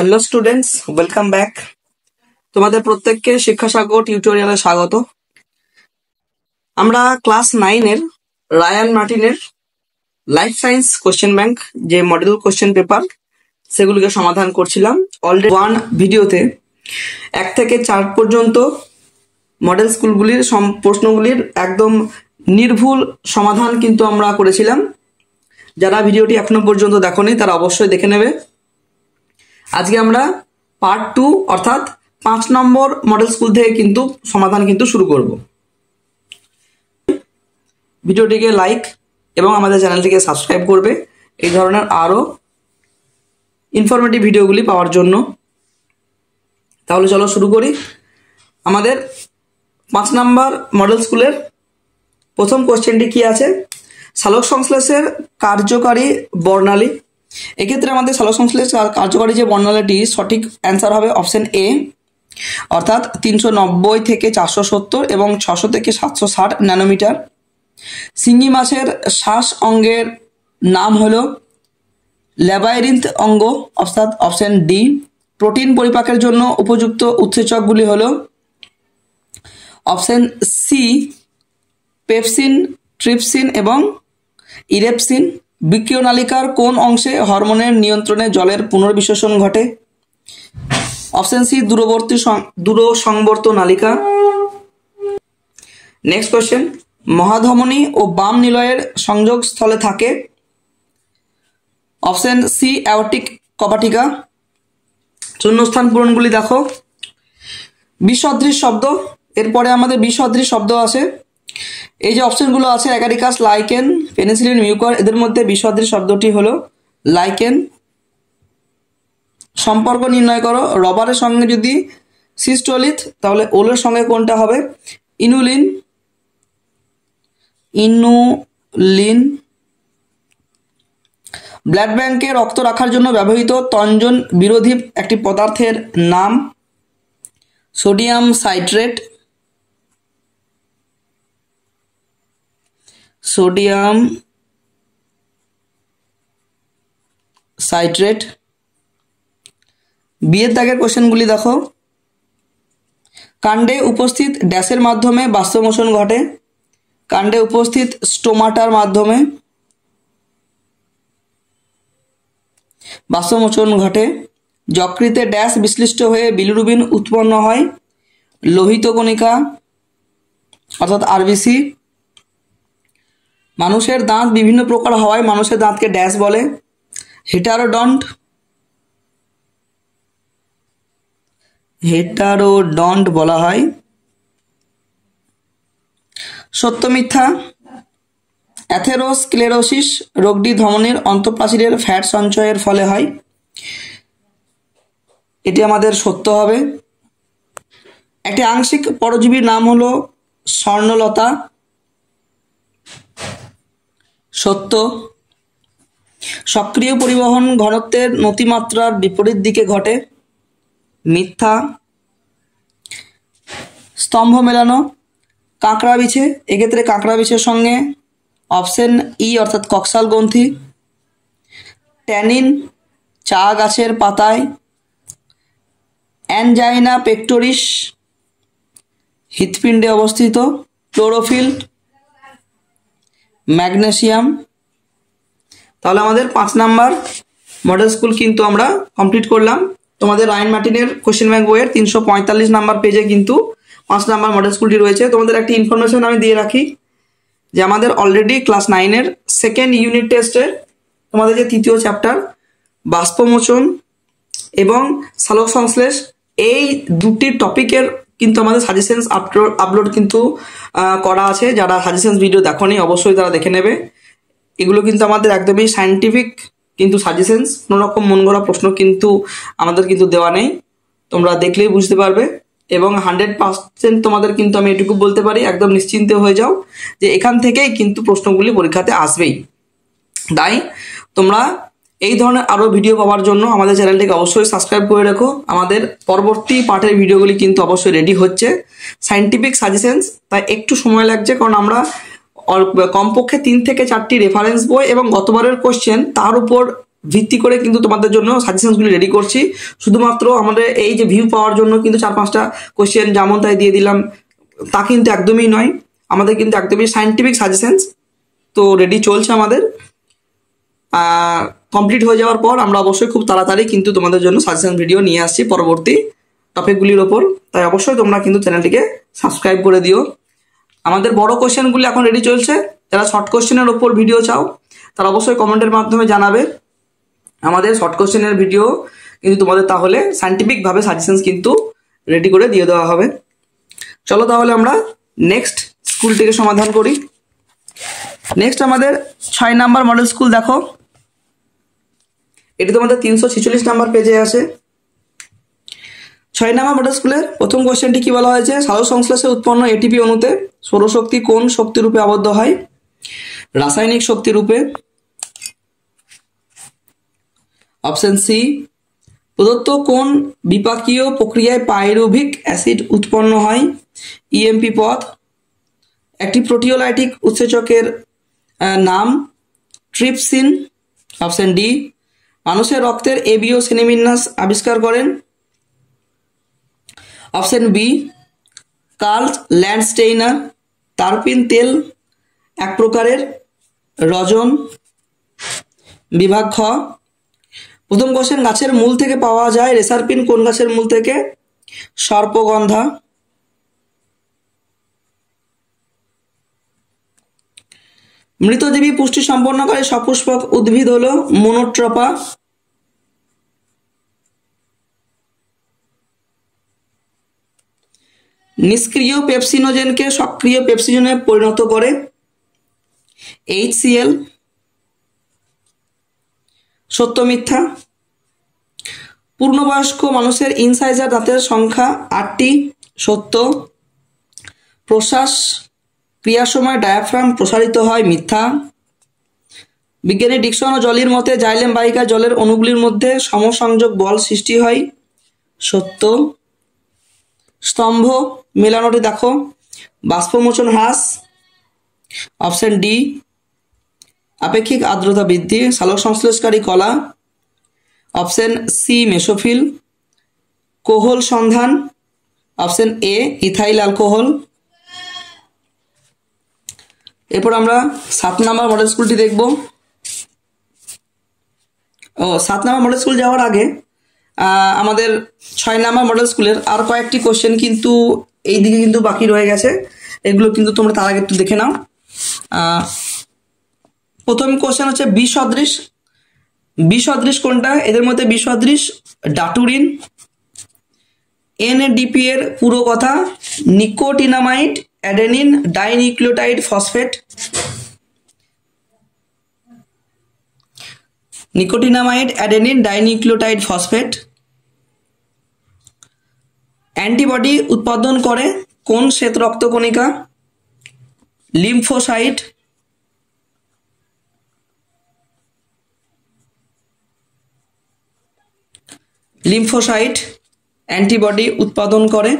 Hello students, welcome back. তোমাদের প্রত্যেককে শিক্ষা সাগর টিউটোরিয়ালে স্বাগত। আমরা ক্লাস 9 এর রায়ান মার্টিনের লাইফ সায়েন্স কোশ্চেন ব্যাংক যে মডেল কোশ্চেন পেপার সেগুলোকে সমাধান করছিলাম। অলরেডি ওয়ান ভিডিওতে 1 থেকে 4 পর্যন্ত মডেল স্কুলগুলির প্রশ্নগুলির একদম নির্ভুল সমাধান কিন্তু আমরা করেছিলাম। যারা ভিডিওটি এখনো পর্যন্ত দেখোনি তারা অবশ্যই দেখে নেবে। আজকে আমরা পার্ট 2 অর্থাৎ 5 নম্বর মডেল স্কুল থেকে কিন্তু সমাধান কিন্তু শুরু করব। ভিডিওটিকে লাইক এবং আমাদের চ্যানেলটিকে সাবস্ক্রাইব করবে এই ধরনের আরো ইনফরমেটিভ ভিডিওগুলি পাওয়ার জন্য। তাহলে চলো শুরু করি। আমাদের 5 নম্বর মডেল স্কুলের প্রথম কোশ্চেনটি কি আছে? সালোক সংশ্লেষের কার্যকারী বর্ণালী। এক্ষেত্রে আমাদের সালোক সংশ্লেষ কার্যকারী যে বর্ণালীটি সঠিক অ্যান্সার হবে অপশন এ, অর্থাৎ 390 থেকে 470 এবং 600 থেকে 760 ন্যানোমিটার। শিঙি মাছের শ্বাস অঙ্গের নাম হলো ল্যাবাইরিন্থ অঙ্গ, অর্থাৎ অপশন ডি। প্রোটিন পরিপাকের জন্য উপযুক্ত উৎসেচকগুলি হলো option C, pepsin, trypsin erepsin ইরেপসিন। বৃক্কীয় নালিকার কোন অংশে হরমোনের নিয়ন্ত্রণে জলের পুনর্বিশোষণ ঘটে? অপশন সি, দূরসংবর্ত নালিকা। নেক্সট কোশ্চেন, মহাধমনী ও বাম নিলয়ের সংযোগ স্থলে থাকে অপশন সি, অ্যাওর্টিক কপাটিকা। শূন্যস্থান পূরণগুলি দেখো। বিসদৃশ শব্দ, এরপরে আমাদের বিসদৃশ শব্দ আছে। এই যে অপশনগুলো আছে অ্যাগারিকাস, লাইকেন, পেনিসিলিন, মিউকর, এদের মধ্যে বিসদৃশ শব্দটি হলো লাইকেন। সম্পর্ক নির্ণয় করো। রবারের সঙ্গে যদি সিস্টোলিথ তাহলে ওলের সঙ্গে কোনটা হবে? ইনুলিন। ব্লাড ব্যাংকে রক্ত রাখার জন্য ব্যবহৃত তঞ্জন বিরোধী একটি পদার্থের নাম সোডিয়াম সাইট্রেট। Sodium citrate. বিয়ের দাগের কোশ্চেনগুলি দেখো। কাণ্ডে উপস্থিত ড্যাশের মাধ্যমে বাষ্পমোচন ঘটে? কাণ্ডে উপস্থিত স্টোমাটার মাধ্যমে বাষ্পমোচন ঘটে। যকৃতে ড্যাশ বিশ্লিষ্ট হয়ে বিলিরুবিন উৎপন্ন হয়? লোহিত কণিকা, অর্থাৎ আরবিসি। মানুষের দাঁত বিভিন্ন প্রকার হওয়ায় মানুষের দাঁতকে ড্যাশ বলে? হেটারোডন্ট। হেটারোডন্ট বলা হয়। সত্য মিথ্যা। অ্যাথেরোস্ক্লেরোসিস রোগটি ধমনীর অন্তঃপ্রাচীরের ফ্যাট সঞ্চয়ের ফলে হয়? এটি আমাদের সত্য হবে। একটি আংশিক পরজীবীর নাম হলো স্বর্ণলতা। সত্য। সক্রিয় পরিবহন ঘনত্বের নতিমাত্রার বিপরীত দিকে ঘটে? মিথ্যা। স্তম্ভ মেলানো। কাঁকড়া বিছে, এক্ষেত্রে কাঁকড়া বিছের সঙ্গে অপশন ই অর্থাৎ কক্সাল গ্রন্থি। ট্যানিন চা গাছের পাতায়? অ্যানজাইনা পেক্টোরিস হৃৎপিণ্ডে অবস্থিত। ক্লোরোফিল। ম্যাগনেসিয়াম। তাহলে আমাদের 5 নাম্বার মডেল স্কুল কিন্তু আমরা কমপ্লিট করলাম। তোমাদের রায়ান মার্টিনের কোশ্চেন ব্যাংক বইয়ের 345 নাম্বার পেজে কিন্তু 5 নাম্বার মডেল স্কুলটি রয়েছে। তোমাদের একটি ইনফরমেশন আমি দিয়ে রাখি যে আমাদের অলরেডি ক্লাস 9 এর সেকেন্ড ইউনিট টেস্টে তোমাদের যে তৃতীয় চ্যাপ্টার বাষ্পমোচন এবং সালোক সংশ্লেষ, এই দুটি টপিকের কিন্তু আমাদের সাজেশনস আপলোড কিন্তু করা আছে। যারা সাজেশনস ভিডিও দেখোনি অবশ্যই তারা দেখে নেবে। এগুলো কিন্তু আমাদের একদমই সায়েন্টিফিক কিন্তু সাজেশনস, কোনো রকম মন গড়া প্রশ্ন কিন্তু আমাদের কিন্তু দেওয়া নেই। তোমরা দেখলেই বুঝতে পারবে এবং 100% তোমাদের কিন্তু আমি এটুকু বলতে পারি একদম নিশ্চিন্ত হয়ে যাও যে এখান থেকেই কিন্তু প্রশ্নগুলি পরীক্ষাতে আসবেই। তাই তোমরা এই ধরনের আরও ভিডিও পাওয়ার জন্য আমাদের চ্যানেলটিকে অবশ্যই সাবস্ক্রাইব করে রাখো। আমাদের পরবর্তী পার্টের ভিডিওগুলি কিন্তু অবশ্যই রেডি হচ্ছে, সায়েন্টিফিক সাজেশনস। তাই একটু সময় লাগছে কারণ আমরা কমপক্ষে 3 থেকে 4টি রেফারেন্স বই এবং গতবারের কোশ্চেন তার উপর ভিত্তি করে কিন্তু তোমাদের জন্য সাজেশনসগুলি রেডি করছি। শুধুমাত্র আমাদের এই যে ভিউ পাওয়ার জন্য কিন্তু 4-5টা কোশ্চেন যেমন তাই দিয়ে দিলাম তা কিন্তু একদমই নয়। আমাদের কিন্তু একদমই সায়েন্টিফিক সাজেশনস তো রেডি চলছে আমাদের। কমপ্লিট হয়ে যাওয়ার পর আমরা অবশ্যই খুব তাড়াতাড়ি কিন্তু তোমাদের জন্য সাজেশন ভিডিও নিয়ে আসছি পরবর্তী টপিকগুলির ওপর। তাই অবশ্যই তোমরা কিন্তু চ্যানেলটিকে সাবস্ক্রাইব করে দিও। আমাদের বড় কোশ্চেনগুলি এখন রেডি চলছে। যারা শর্ট কোশ্চেনের ওপর ভিডিও চাও তারা অবশ্যই কমেন্টের মাধ্যমে জানাবে। আমাদের শর্ট কোশ্চেনের ভিডিও কিন্তু তোমাদের তাহলে সায়েন্টিফিকভাবে সাজেশনস কিন্তু রেডি করে দিয়ে দেওয়া হবে। চলো তাহলে আমরা নেক্সট স্কুলটিকে সমাধান করি। নেক্সট আমাদের 6 নাম্বার মডেল স্কুল দেখো, এটি তোমাদের 346 নাম্বার পেজে আছে। 6 নাম্বার মডেল স্কুলের প্রথম কোশ্চেনটি কি বলা হয়েছে, সালোক সংশ্লেষে উৎপন্ন এটিপি অণুতে সৌরশক্তি কোন শক্তিরূপে আবদ্ধ হয়? রাসায়নিক শক্তিরূপে। অপশন সি, প্রদত্ত কোন বিপাকীয় প্রক্রিয়ায় পাইরুভিক অ্যাসিড উৎপন্ন হয়? ইএমপি পথ। একটি প্রোটিওলাইটিক উৎসেচকের নাম ট্রিপসিন। অপশন ডি, মানুষের রক্তের এবিও শ্রেণীবিন্যাস আবিষ্কার করেন? Option B, Karl Landsteiner. তারপিন তেল এক প্রকারের রজন। বিভাগ খ, প্রথম কোশ্চেন, গাছের মূল থেকে পাওয়া যায় রেসারপিন কোন গাছের মূল থেকে? সর্পগন্ধা। মৃতজীবী পুষ্টি সম্পন্নকারী সপুষ্পক উদ্ভিদ হলো মোনোট্রপা। নিষ্ক্রিয় পেপসিনোজেনকে সক্রিয় পেপসিনোজেনে পরিণত করে? HCl। সত্য মিথ্যা? পূর্ণবয়স্ক মানুষের ইনসাইজার দাঁতের সংখ্যা 8টি। সত্য। প্রশ্বাস ক্রিয়ার সময় ডায়াফ্রাম প্রসারিত হয়? মিথ্যা। বিজ্ঞানী ডিকসন ও জলির মতে জাইলেম বাহিকা জলের অণুগুলির মধ্যে সমসংযোগ বল সৃষ্টি হয়? সত্য। স্তম্ভ মেলানোটি দেখো, বাষ্পমোচন হ্রাস। অপশন ডি, আপেক্ষিক আর্দ্রতা বৃদ্ধি। সালোক সংশ্লেষকারী কলা। Option C, mesophyll. কোহল সন্ধান। Option A, ethyl alcohol. এরপর আমরা 7 নাম্বার মডেল স্কুলটি দেখব। 7 নাম্বার মডেল স্কুল যাওয়ার আগে আমাদের 6 নাম্বার মডেল স্কুলের আর কয়েকটি কোশ্চেন কিন্তু এই দিকে কিন্তু বাকি রয়ে গেছে, এগুলো কিন্তু তোমরা তার আগে একটু দেখে নাও। প্রথম কোশ্চেন হচ্ছে বিসদৃশ। বিসদৃশ কোনটা? এদের মধ্যে বিসদৃশ ডাটুরিন। NADP এর পুরো কথা nicotinamide adenine dinucleotide phosphate. Nicotinamide adenine dinucleotide phosphate. Antibody উৎপাদন করে কোন শ্বেত রক্তকণিকা? লিম্ফোসাইট। লিম্ফোসাইট অ্যান্টিবডি উৎপাদন করে।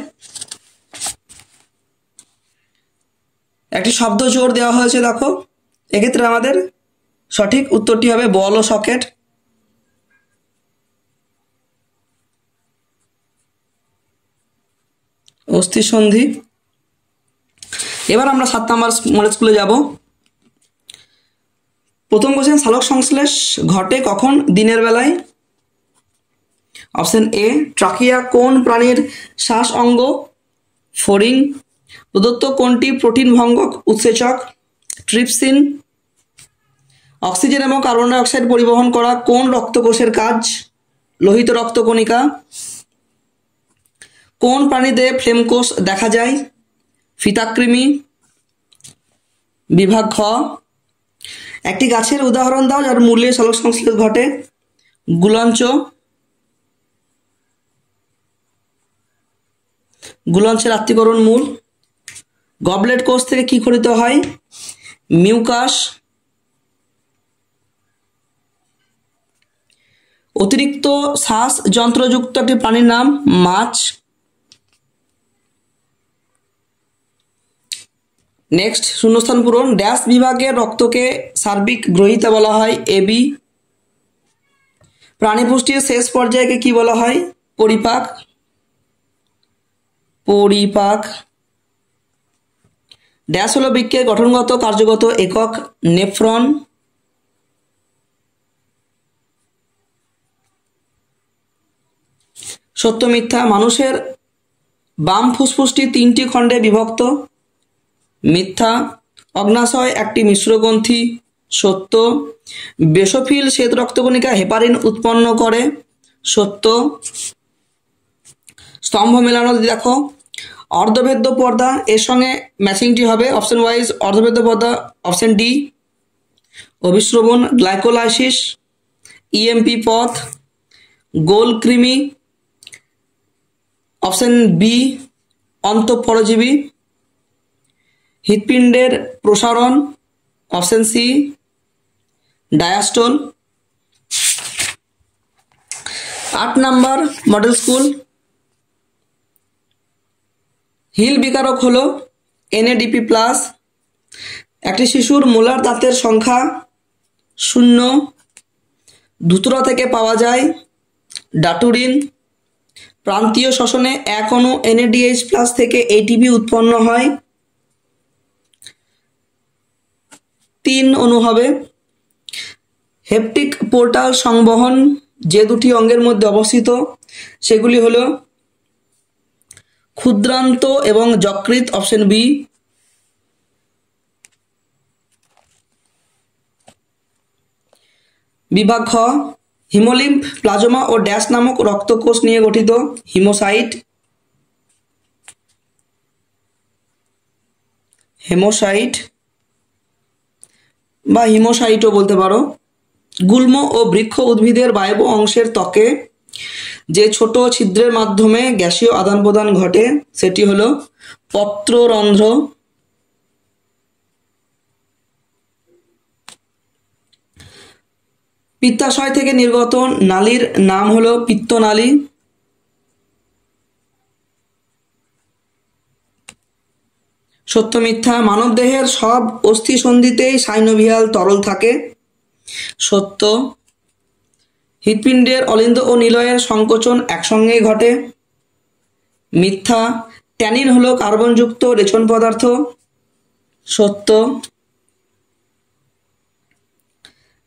একটি শব্দ জোর দেওয়া হয়েছে দেখো, এক্ষেত্রে আমাদের সঠিক উত্তরটি হবে বল ও সকেট। অস্থিসন্ধি। এবার আমরা 7 নাম্বার মডেল স্কুলে যাব। প্রথম কোশ্চেন, সালোক সংশ্লেষ ঘটে কখন? দিনের বেলায়। অপশন এ, ট্রাকিয়া কোন প্রাণীর শ্বাস অঙ্গ? ফড়িং। প্রদত্ত কোনটি প্রোটিন ভঙ্গক উৎসেচক? ট্রিপসিন। অক্সিজেন এবং কার্বন ডাই অক্সাইড পরিবহন করা কোন রক্তকোষের কাজ? লোহিত রক্তকণিকা। কোন প্রাণীতে ফ্লেম কোষ দেখা যায়? ফিতাকৃমি। বিভাগ খ, একটি গাছের উদাহরণ দাও যার মূলে সালোক সংশ্লেষ ঘটে। গুলঞ্চ। গুলঞ্চের আত্তীকরণ মূল। গবলেট কোষ থেকে কি খরিত হয়? মিউকাস। অতিরিক্ত শ্বাস যন্ত্রযুক্ত একটি প্রাণীর নাম? মাছ। নেক্সট, শূন্যস্থান পূরণ। ড্যাশ বিভাগের রক্তকে সার্বিক গ্রহিতা বলা হয়? AB। প্রাণী পুষ্টির শেষ পর্যায়কে কি বলা হয়? পরিপাক। পরিপাক। ড্যাশ হলো বৃক্কের গঠনগত কার্যগত একক? নেফ্রন। সত্য মিথ্যা? মানুষের বাম ফুসফুসটি 3টি খণ্ডে বিভক্ত। মিথ্যা। অগ্নাশয় একটি মিশ্রগ্রন্থি। সত্য। বেসোফিল শ্বেত রক্তকণিকা হেপারিন উৎপন্ন করে। সত্য। স্তম্ভ মেলানো দেখো, অর্ধভেদ্য পর্দা, এর সঙ্গে ম্যাচিংটি হবে অপশন ওয়াইজ। অর্ধভেদ্য পর্দা অপশন ডি। অভিশ্রবণ গ্লাইকোলাইসিস, ইএমপি পথ, গোল কৃমি অপশন বি অন্তঃপরজীবী। হৃৎপিণ্ডের প্রসারণ option C diastole. 8 number model school. Hill বিকারক হলো NADP+। একটি শিশুর মোলার দাঁতের সংখ্যা 0। ধুতরা থেকে পাওয়া যায় ডাটুরিন। প্রান্তীয় শ্বসনে এক অণু NADH+ থেকে ATP উৎপন্ন হয়। 3 অণু হবে। হেপটিক পোর্টাল সংবহন যে দুটি অঙ্গের মধ্যে অবস্থিত সেগুলি হলো ক্ষুদ্রান্ত এবং যকৃৎ অপশন বি। বিভাগ খ, হিমোলিম্ফ প্লাজমা ও ড্যাশ নামক রক্তকোষ নিয়ে গঠিত। হিমোসাইট। হেমোসাইট বা হিমোসাইটও বলতে পারো। গুল্ম ও বৃক্ষ উদ্ভিদের বায়বীয় অংশের ত্বকে যে ছোট ছিদ্রের মাধ্যমে গ্যাসীয় আদান প্রদান ঘটে সেটি হলো পত্ররন্ধ্র। পিত্তাশয় থেকে নির্গত নালীর নাম হলো পিত্তনালী। সত্য মিথ্যা? মানবদেহের সব অস্থিসন্ধিতেই সাইনোভিয়াল তরল থাকে। সত্য। হৃৎপিণ্ডের অলিন্দ ও নিলয়ের সংকোচন একসঙ্গেই ঘটে। মিথ্যা। ট্যানিন হলো কার্বনযুক্ত রেচন পদার্থ। সত্য।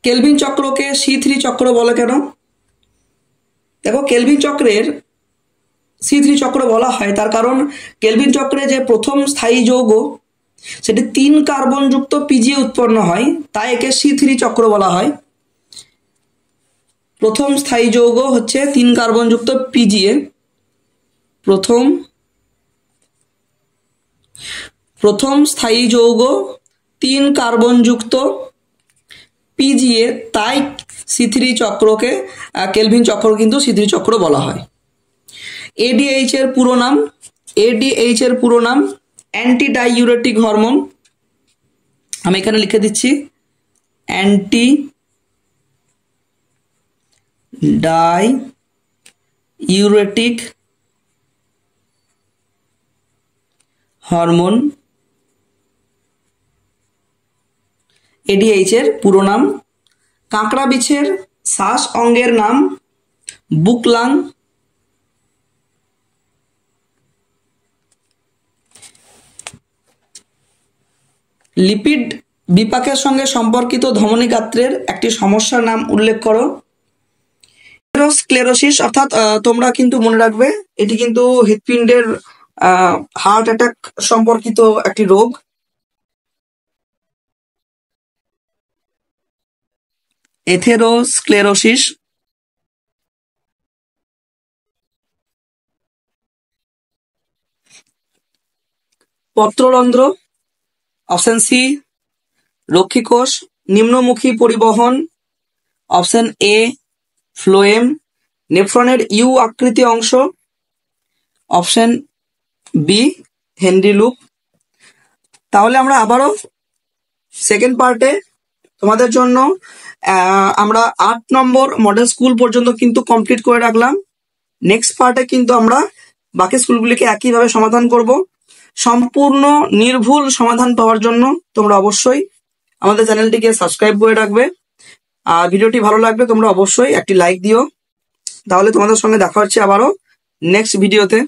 কেলভিন চক্রকে C3 চক্র বলে কেন? দেখো, কেলভিন চক্রের C3 চক্র বলা হয় তার কারণ কেলভিন চক্রে যে প্রথম স্থায়ী যৌগ সেটি 3 কার্বনযুক্ত PGA উৎপন্ন হয়, তাই একে C3 চক্র বলা হয়। প্রথম স্থায়ী যৌগ হচ্ছে 3 কার্বনযুক্ত PGA। প্রথম স্থায়ী যৌগ 3 কার্বনযুক্ত PGA, তাই C3 চক্রকে কেলভিন চক্র কিন্তু C3 চক্র বলা হয়। ADH এর পুরো নাম? ADH এর পুরো নাম অ্যান্টি ডাইইউরেটিক হরমোন। আমি এখানে লিখে দিচ্ছি অ্যান্টি ডাইইউরেটিক হরমোন। ADH এর পুরো নাম। কাঁকড়া বিছের শ্বাস অঙ্গের নাম বুকলাং। লিপিড বিপাকের সঙ্গে সম্পর্কিত ধমনী গাত্রের একটি সমস্যার নাম উল্লেখ করো। স্ক্লেরোসিস, অর্থাৎ তোমরা কিন্তু মনে রাখবে এটি কিন্তু হৃৎপিণ্ডের হার্ট অ্যাটাক সম্পর্কিত একটি রোগ। এথেরোস্ক্লেরোসিস। পত্ররন্ধ্র অপশন সি রক্ষীকোষ। নিম্নমুখী পরিবহন অপশন এ ফ্লোয়েম। নেফ্রনের ইউ আকৃতি অংশ অপশন বি হেনরি লুপ। তাহলে আমরা আবারও সেকেন্ড পার্টে তোমাদের জন্য আমরা 8 নম্বর মডেল স্কুল পর্যন্ত কিন্তু কমপ্লিট করে রাখলাম। নেক্সট পার্টে কিন্তু আমরা বাকি স্কুলগুলিকে একইভাবে সমাধান করব। সম্পূর্ণ নির্ভুল সমাধান পাওয়ার জন্য তোমরা অবশ্যই আমাদের চ্যানেলটিকে সাবস্ক্রাইব করে রাখবে। আর ভিডিওটি ভালো লাগলে তোমরা অবশ্যই একটি লাইক দিও। তাহলে তোমাদের সঙ্গে দেখা হচ্ছে আবারও নেক্সট ভিডিওতে।